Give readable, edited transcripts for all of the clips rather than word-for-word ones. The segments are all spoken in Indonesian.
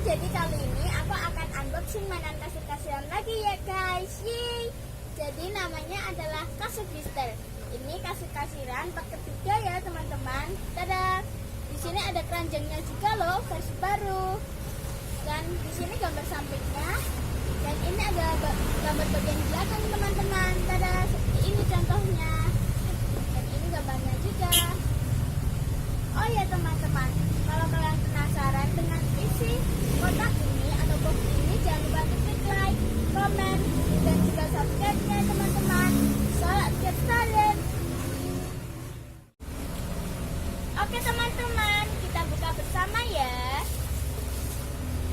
jadi kali ini aku akan unboxing mainan kasir-kasiran lagi ya guys. Yeay. Jadi namanya adalah kasur Twister. Ini kasir-kasiran part ketiga ya teman-teman. Tada. Di sini ada keranjangnya juga loh, versi baru. Dan di sini gambar sampingnya. Dan ini ada gambar bagian belakang teman-teman. Tada, seperti ini contohnya. Dan ini gambarnya juga. Oh ya teman-teman, kalau kalian penasaran dengan isi kotak ini atau box ini, jangan lupa untuk klik like, comment, dan juga subscribe-nya teman-teman. So, let's get started. Oke teman-teman, kita buka bersama ya.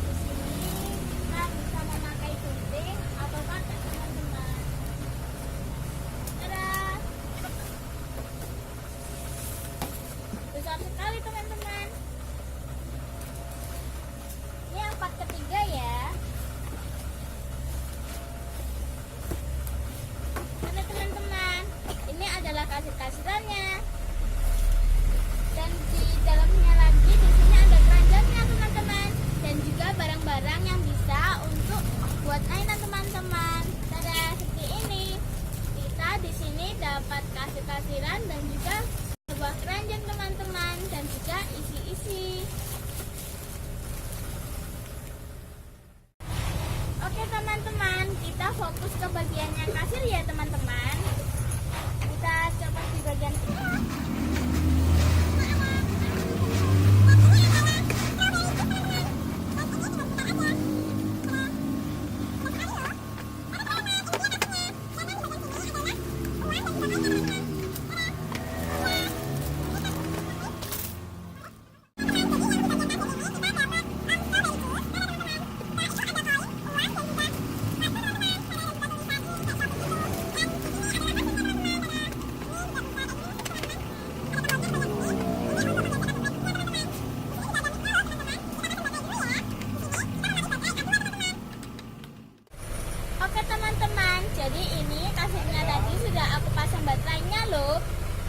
Di sini kita bisa memakai gunting atau katak teman-teman. Tada! Besar sekali teman-teman. Ini yang part ketiga ya. Mana teman-teman, ini adalah kasir-kasirannya. Dan di dalamnya lagi di sini ada keranjangnya teman-teman, dan juga barang-barang yang bisa untuk buat mainan teman-teman. Tada, seperti ini. Kita di sini dapat kasir-kasiran dan juga sebuah keranjang teman-teman, dan juga isi-isi. Oke teman-teman, kita fokus ke bagiannya kasir ya teman-teman. Kita coba di bagian ini. Oke teman-teman, jadi ini kasirnya tadi sudah aku pasang baterainya loh.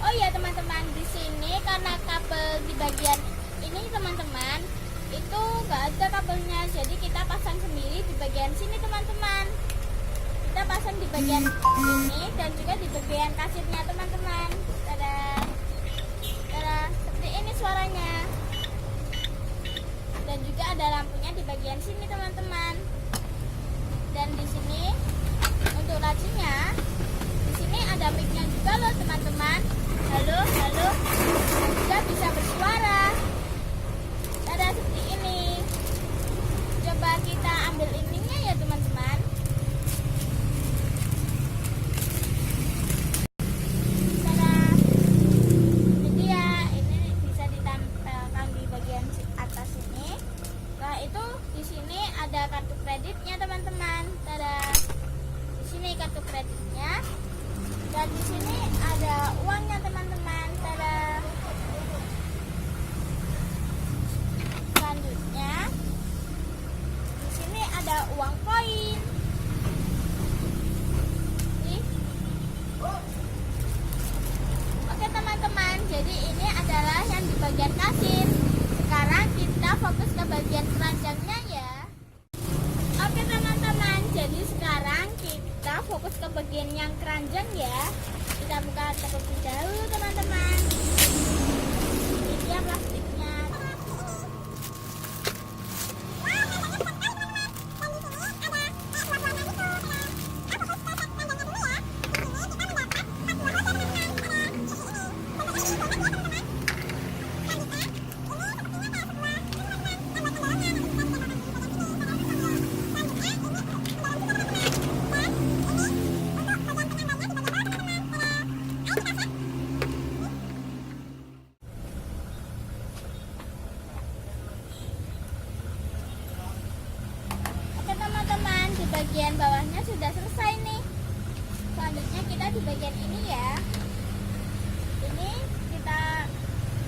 Oh ya teman-teman, di sini karena kabel di bagian ini teman-teman itu nggak ada kabelnya, jadi kita pasang sendiri di bagian sini teman-teman. Kita pasang di bagian ini dan juga di bagian kasirnya teman-teman. Tada, tada, seperti ini suaranya. Dan juga ada lampunya di bagian sini teman-teman. Dan di sini untuk lacinya, di sini ada mic-nya juga loh teman-teman. Halo, halo, dan juga bisa bersuara. Ada seperti ini. Coba kita ambil ininya ya teman-teman. Tada. Jadi ya ini bisa ditempelkan di bagian atas ini. Setelah itu di sini ada kartu kreditnya teman-teman. Tada. Di sini kartu kreditnya. Dan di sini ada uangnya teman-teman. Tada. Selanjutnya di sini ada uang koin. Nih. Oke teman-teman, jadi ini adalah yang di bagian kasir. Sekarang kita fokus ke bagian keranjangnya ya. Oke teman-teman, jadi sekarang kita fokus ke bagian yang keranjang ya. Kita buka terlebih dahulu teman-teman. Ini dia plastiknya. Bagian bawahnya sudah selesai nih. Selanjutnya kita di bagian ini ya. Ini kita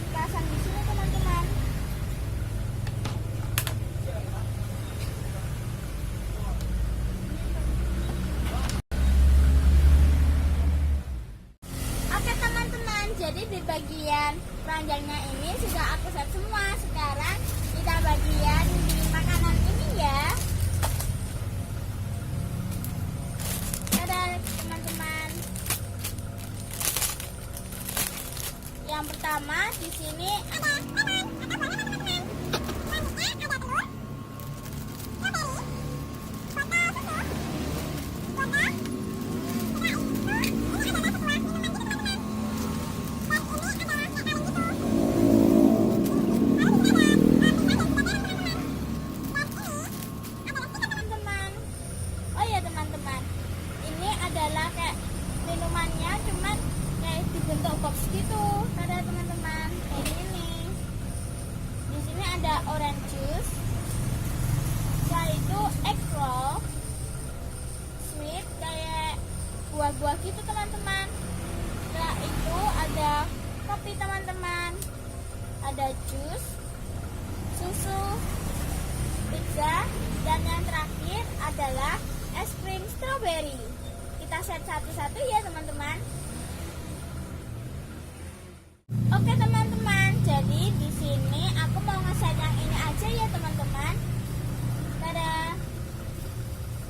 pasang di sini teman-teman. Oke teman-teman, jadi di bagian keranjangnya ini sudah aku set semua. Sekarang kita bagian di makanan ini di sini ada lemon, ada boleh teman-teman. Selanjutnya ada telur, strawberry, botol susu, soda. Setelah itu ini adalah sebuah minuman gitu teman-teman. Dan ini adalah yang paling gitu. Lalu di sini ada pizza dan juga terong teman-teman. Dan ini adalah stiker teman-teman. Oh ya teman-teman, ini adalah kayak minumannya cuman kayak dibentuk box gitu. Ada teman-teman kayak ini. Di sini ada orange juice, yaitu egg roll, sweet kayak buah-buah gitu teman-teman. Setelah itu ada kopi teman-teman, ada jus, susu, pizza, dan yang terakhir adalah es krim strawberry. Kita set satu-satu ya teman-teman. Oke teman-teman, jadi di sini aku mau ngeset yang ini aja ya teman-teman. Dadah.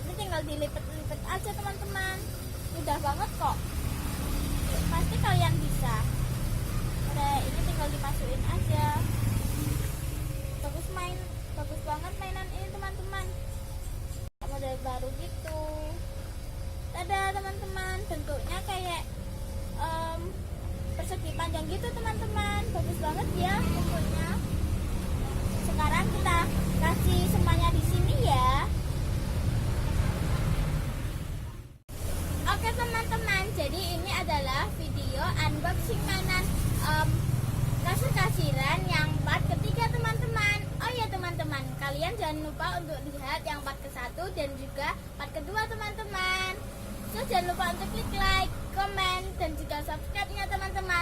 Ini tinggal dilipet-lipet aja teman-teman. Mudah banget kok. Pasti kalian bisa. Dadah, ini tinggal dimasukin aja. Bagus banget mainan ini teman-teman. Model baru gitu. Dadah teman-teman, bentuknya kayak persegi panjang gitu teman-teman. Bagus banget ya bentuknya. Sekarang kita kasih semuanya di sini ya. Oke teman-teman, jadi ini adalah video unboxing mainan kasir-kasiran yang part ketiga teman-teman. Oh ya teman-teman, kalian jangan lupa untuk lihat yang part ke-1 dan juga part kedua teman-teman. So jangan lupa untuk klik like, komen, dan juga subscribe-nya teman-teman.